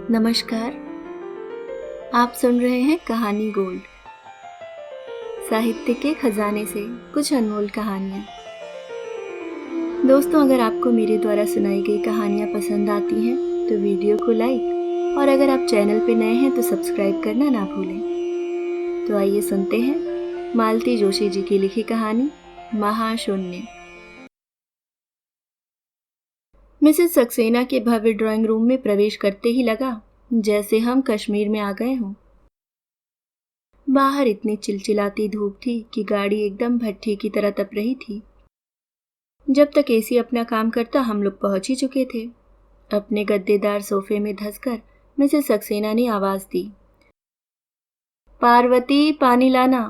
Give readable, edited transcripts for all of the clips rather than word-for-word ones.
नमस्कार। आप सुन रहे हैं कहानी गोल्ड, साहित्य के खजाने से कुछ अनमोल कहानियाँ। दोस्तों, अगर आपको मेरे द्वारा सुनाई गई कहानियाँ पसंद आती हैं तो वीडियो को लाइक और अगर आप चैनल पे नए हैं तो सब्सक्राइब करना ना भूलें। तो आइए सुनते हैं मालती जोशी जी की लिखी कहानी महाशून्य। मिसेस सक्सेना के भव्य ड्राइंग रूम में प्रवेश करते ही लगा जैसे हम कश्मीर में आ गए हों। बाहर इतनी चिलचिलाती धूप थी कि गाड़ी एकदम भट्ठी की तरह तप रही थी। जब तक एसी अपना काम करता हम लोग पहुंच ही चुके थे। अपने गद्देदार सोफे में धंसकर मिसेस सक्सेना ने आवाज दी, पार्वती पानी लाना।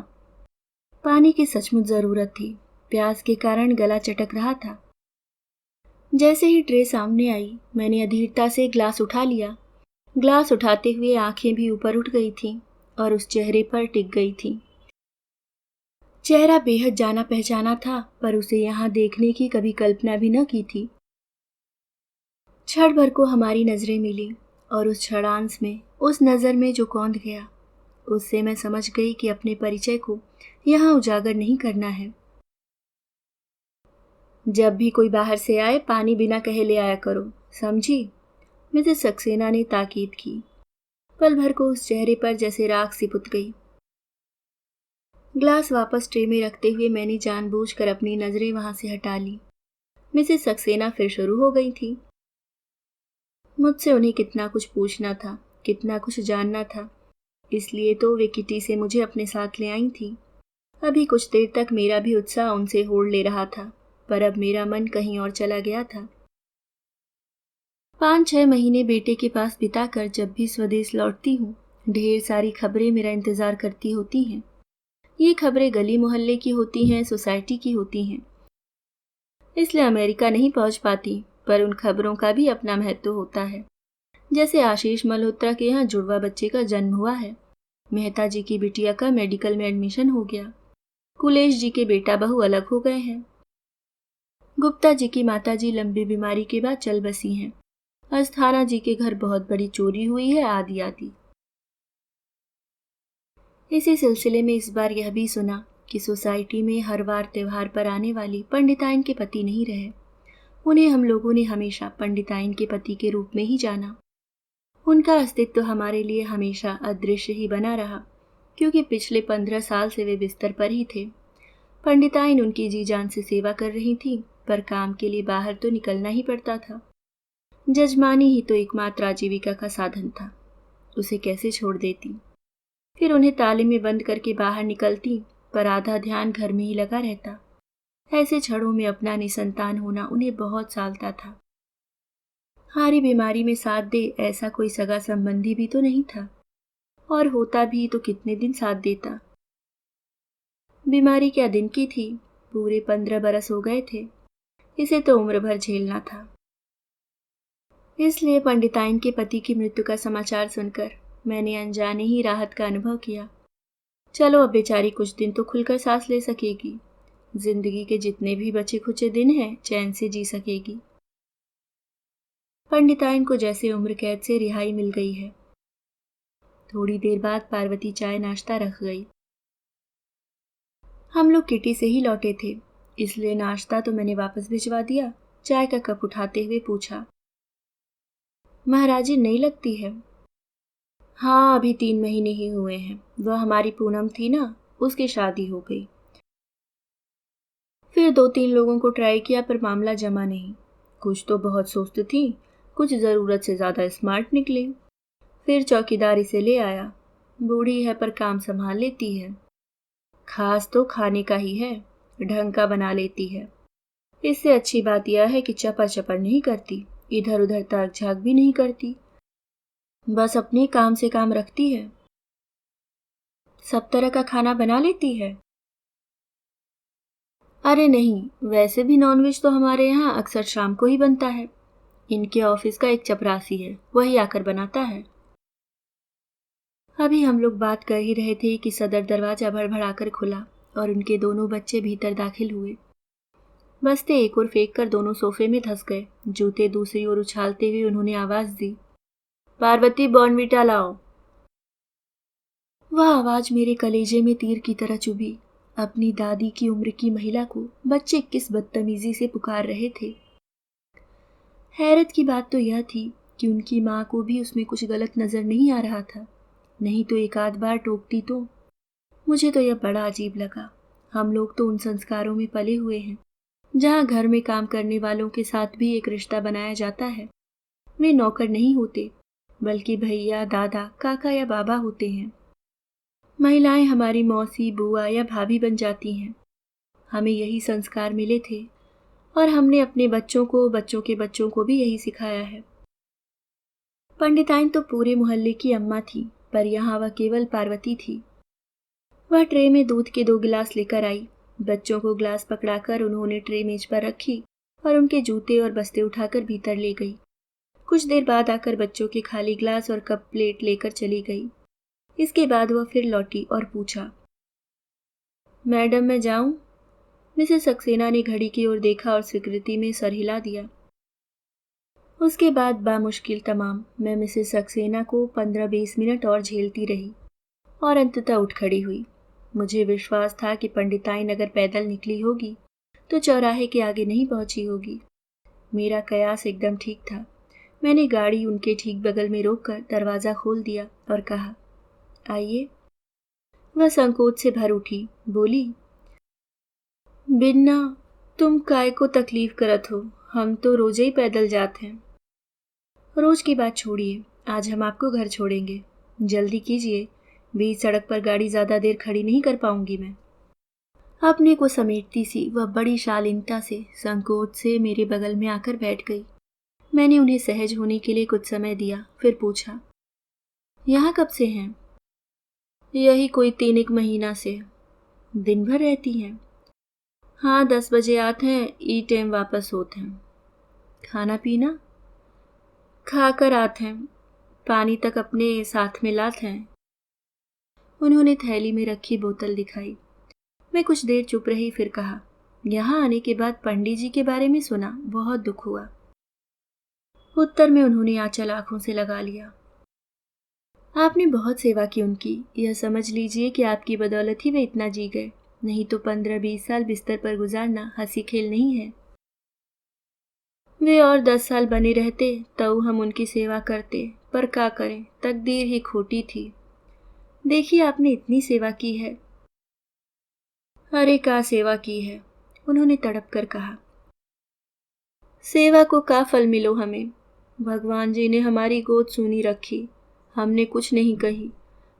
पानी की सचमुच जरूरत थी। प्यास के कारण गला चटक रहा था। जैसे ही ट्रे सामने आई मैंने अधीरता से ग्लास उठा लिया। ग्लास उठाते हुए आंखें भी ऊपर उठ गई थीं और उस चेहरे पर टिक गई थीं। चेहरा बेहद जाना पहचाना था, पर उसे यहाँ देखने की कभी कल्पना भी न की थी। क्षण भर को हमारी नजरें मिली और उस क्षणांश में, उस नजर में जो कौंध गया, उससे मैं समझ गई कि अपने परिचय को यहाँ उजागर नहीं करना है। जब भी कोई बाहर से आए पानी बिना कहे ले आया करो, समझी? मिसेस सक्सेना ने ताकीद की। पल भर को उस चेहरे पर जैसे राख सी पुत गई। ग्लास वापस ट्रे में रखते हुए मैंने जानबूझकर अपनी नजरें वहां से हटा ली। मिसेस सक्सेना फिर शुरू हो गई थी। मुझसे उन्हें कितना कुछ पूछना था, कितना कुछ जानना था। इसलिए तो वे किटी से मुझे अपने साथ ले आई थी। अभी कुछ देर तक मेरा भी उत्साह उनसे होड़ ले रहा था, पर अब मेरा मन कहीं और चला गया था। 5-6 महीने बेटे के पास बिताकर जब भी स्वदेश लौटती हूँ, ढेर सारी खबरें मेरा इंतजार करती होती हैं। ये खबरें गली मोहल्ले की होती हैं, सोसाइटी की होती हैं। इसलिए अमेरिका नहीं पहुंच पाती, पर उन खबरों का भी अपना महत्व होता है। जैसे आशीष मल्होत्रा के यहाँ जुड़वा बच्चे का जन्म हुआ है, मेहता जी की बिटिया का मेडिकल में एडमिशन हो गया, कुलेश जी के बेटा बहू अलग हो गए हैं, गुप्ता जी की माता जी लंबी बीमारी के बाद चल बसी हैं, अस्थाना जी के घर बहुत बड़ी चोरी हुई है, आदि आदि। इसी सिलसिले में इस बार यह भी सुना कि सोसाइटी में हर वार त्योहार पर आने वाली पंडिताइन के पति नहीं रहे। उन्हें हम लोगों ने हमेशा पंडिताइन के पति के रूप में ही जाना। उनका अस्तित्व तो हमारे लिए हमेशा अदृश्य ही बना रहा, क्योंकि पिछले 15 साल से वे बिस्तर पर ही थे। पंडिताइन उनकी जी जान से सेवा कर रही थी, पर काम के लिए बाहर तो निकलना ही पड़ता था। जजमानी ही तो एकमात्र आजीविका का साधन था, उसे कैसे छोड़ देती। फिर उन्हें ताले में बंद करके बाहर निकलती, पर आधा ध्यान घर में ही लगा रहता। ऐसे क्षणों में अपना निसंतान होना उन्हें बहुत सालता था। हारी बीमारी में साथ दे ऐसा कोई सगा संबंधी भी तो नहीं था, और होता भी तो कितने दिन साथ देता। बीमारी क्या दिन की थी, पूरे 15 बरस हो गए थे। इसे तो उम्र भर झेलना था। इसलिए पंडिताइन के पति की मृत्यु का समाचार सुनकर मैंने अनजाने ही राहत का अनुभव किया। चलो, अब बेचारी कुछ दिन तो खुलकर सांस ले सकेगी। जिंदगी के जितने भी बचे खुचे दिन हैं, चैन से जी सकेगी। पंडिताइन को जैसे उम्र कैद से रिहाई मिल गई है। थोड़ी देर बाद पार्वती चाय नाश्ता रख गई। हम लोग किटी से ही लौटे थे, इसलिए नाश्ता तो मैंने वापस भिजवा दिया। चाय का कप उठाते हुए पूछा, महाराजी नहीं लगती है? हाँ, अभी 3 महीने ही हुए हैं। वह हमारी पूनम थी ना, उसकी शादी हो गई। फिर 2-3 लोगों को ट्राई किया, पर मामला जमा नहीं। कुछ तो बहुत सुस्त थी, कुछ जरूरत से ज्यादा स्मार्ट निकली। फिर चौकीदार इसे ले आया। बूढ़ी है पर काम संभाल लेती है। खास तो खाने का ही है, ढंग का बना लेती है। इससे अच्छी बात यह है कि चपर चपर नहीं करती, इधर उधर ताक झाक भी नहीं करती, बस अपने काम से काम रखती है। सब तरह का खाना बना लेती है। अरे नहीं, वैसे भी नॉनवेज तो हमारे यहाँ अक्सर शाम को ही बनता है। इनके ऑफिस का एक चपरासी है, वही आकर बनाता है। अभी हम लोग बात कर ही रहे थे कि सदर दरवाजा भड़भड़ाकर खुला और उनके दोनों बच्चे भीतर दाखिल हुए। बस्ते एक ओर फेंक कर दोनों सोफे में धंस गए। जूते दूसरी ओर उछालते हुए उन्होंने आवाज दी, पार्वती बॉर्नविटा लाओ। वह आवाज मेरे कलेजे में तीर की तरह चुभी। अपनी दादी की उम्र की महिला को बच्चे किस बदतमीजी से पुकार रहे थे। हैरत की बात तो यह थी कि उनकी माँ को भी उसमें कुछ गलत नजर नहीं आ रहा था, नहीं तो एक आध बार टोकती तो। मुझे तो यह बड़ा अजीब लगा। हम लोग तो उन संस्कारों में पले हुए हैं जहाँ घर में काम करने वालों के साथ भी एक रिश्ता बनाया जाता है। वे नौकर नहीं होते, बल्कि भैया, दादा, काका या बाबा होते हैं। महिलाएं हमारी मौसी, बुआ या भाभी बन जाती हैं। हमें यही संस्कार मिले थे और हमने अपने बच्चों को, बच्चों के बच्चों को भी यही सिखाया है। पंडिताइन तो पूरे मोहल्ले की अम्मा थी, पर यहाँ वह केवल पार्वती थी। वह ट्रे में दूध के 2 गिलास लेकर आई। बच्चों को गिलास पकड़ाकर उन्होंने ट्रे मेज पर रखी और उनके जूते और बस्ते उठाकर भीतर ले गई। कुछ देर बाद आकर बच्चों के खाली गिलास और कप प्लेट लेकर चली गई। इसके बाद वह फिर लौटी और पूछा, मैडम मैं जाऊं? मिसेस सक्सेना ने घड़ी की ओर देखा और स्वीकृति में सर हिला दिया। उसके बाद बामुश्किल तमाम मैं मिसेस सक्सेना को 15-20 मिनट और झेलती रही और अंततः उठ खड़ी हुई। मुझे विश्वास था कि पंडिताइन अगर पैदल निकली होगी तो चौराहे के आगे नहीं पहुंची होगी। मेरा कयास एकदम ठीक था। मैंने गाड़ी उनके ठीक बगल में रोककर दरवाज़ा खोल दिया और कहा, आइए। वह संकोच से भर उठी, बोली, बिन्ना, तुम काय को तकलीफ करत हो, हम तो रोज ही पैदल जाते हैं। रोज की बात छोड़िए, आज हम आपको घर छोड़ेंगे। जल्दी कीजिए, बीच सड़क पर गाड़ी ज्यादा देर खड़ी नहीं कर पाऊंगी मैं। अपने को समेटती सी वह बड़ी शालीनता से, संकोच से मेरे बगल में आकर बैठ गई। मैंने उन्हें सहज होने के लिए कुछ समय दिया, फिर पूछा, यहाँ कब से हैं? यही कोई 3 महीना से। दिन भर रहती हैं? हाँ, 10 बजे आते हैं, ई टाइम वापस होते हैं। खाना पीना? खाकर आते हैं, पानी तक अपने साथ में लाते हैं। उन्होंने थैली में रखी बोतल दिखाई। मैं कुछ देर चुप रही, फिर कहा, यहाँ आने के बाद पंडित जी के बारे में सुना, बहुत दुख हुआ। उत्तर में उन्होंने आंचल आंखों से लगा लिया। आपने बहुत सेवा की उनकी, यह समझ लीजिए कि आपकी बदौलत ही वे इतना जी गए, नहीं तो 15-20 साल बिस्तर पर गुजारना हंसी खेल नहीं है। वे और 10 साल बने रहते तो हम उनकी सेवा करते, पर क्या करें, तकदीर ही खोटी थी। देखिए आपने इतनी सेवा की है। अरे क्या सेवा की है, उन्होंने तड़प कर कहा। सेवा को का फल मिलो हमें? भगवान जी ने हमारी गोद सूनी रखी, हमने कुछ नहीं कही,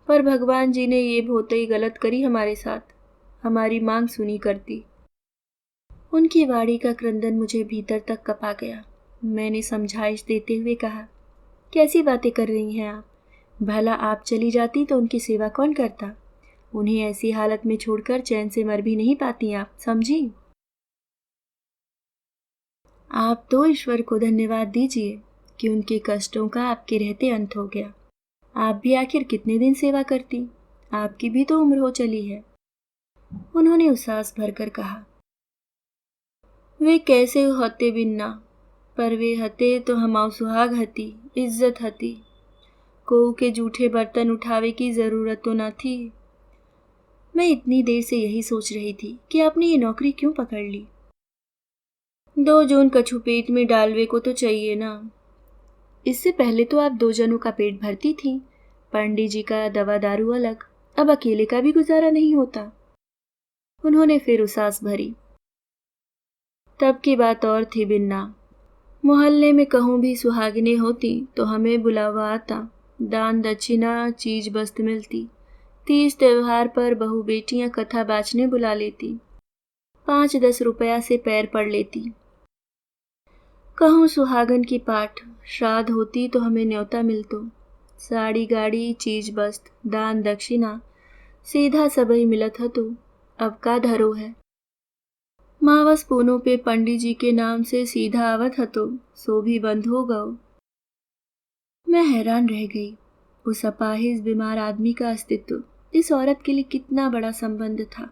पर भगवान जी ने ये बहुत ही गलत करी हमारे साथ, हमारी मांग सुनी करती। उनकी वाणी का क्रंदन मुझे भीतर तक कपा गया। मैंने समझाइश देते हुए कहा, कैसी बातें कर रही हैं आप? भला आप चली जाती तो उनकी सेवा कौन करता? उन्हें ऐसी हालत में छोड़कर चैन से मर भी नहीं पाती आप, समझी? आप तो ईश्वर को धन्यवाद दीजिए कि उनके कष्टों का आपके रहते अंत हो गया। आप भी आखिर कितने दिन सेवा करती? आपकी भी तो उम्र हो चली है। उन्होंने उसास भरकर कहा, वे कैसे होते बिन्ना, पर वे हते तो हमाओ सुहाग हती, इज्जत हती। कोऊ के जूठे बर्तन उठावे की जरूरत तो न थी। मैं इतनी देर से यही सोच रही थी कि आपने ये नौकरी क्यों पकड़ ली। 2 जून कछु पेट में डालवे को तो चाहिए ना। इससे पहले तो आप 2 जनों का पेट भरती थी, पंडित जी का दवा दारू अलग, अब अकेले का भी गुजारा नहीं होता। उन्होंने फिर उसास भरी। तब की बात और थी बिन्ना, मोहल्ले में कहूँ भी सुहागिनें होती तो हमें बुलावा आता, दान दक्षिणा चीज बस्त मिलती। 30 त्योहार पर बहू बेटियां कथा बाचने बुला लेती, 5-10 रुपया से पैर पड़ लेती। कहूँ सुहागन की पाठ श्राद्ध होती तो हमें न्योता मिलतो, साड़ी गाड़ी चीज बस्त दान दक्षिणा सीधा सबई मिलत हतो। अब का धरो है? मावस पूनों पे पंडित जी के नाम से सीधा आवत हतो, सो भी बंद हो गओ। मैं हैरान रह गई। उस अपाहिज बीमार आदमी का अस्तित्व इस औरत के लिए कितना बड़ा संबंध था,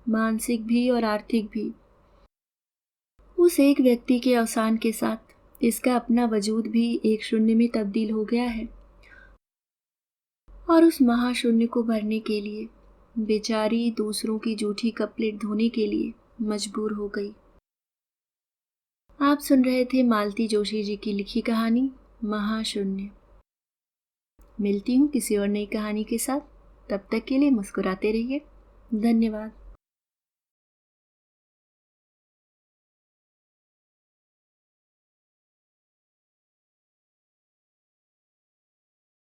मानसिक भी और आर्थिक भी। उस एक व्यक्ति के अवसान के साथ इसका अपना वजूद भी एक शून्य में तब्दील हो गया है। और उस महाशून्य को भरने के लिए बेचारी दूसरों की जूठी कप प्लेट धोने के लिए मजबूर हो गई। आप सुन रहे थे मालती जोशी जी की लिखी कहानी महाशून्य। मिलती हूँ किसी और नई कहानी के साथ। तब तक के लिए मुस्कुराते रहिए। धन्यवाद।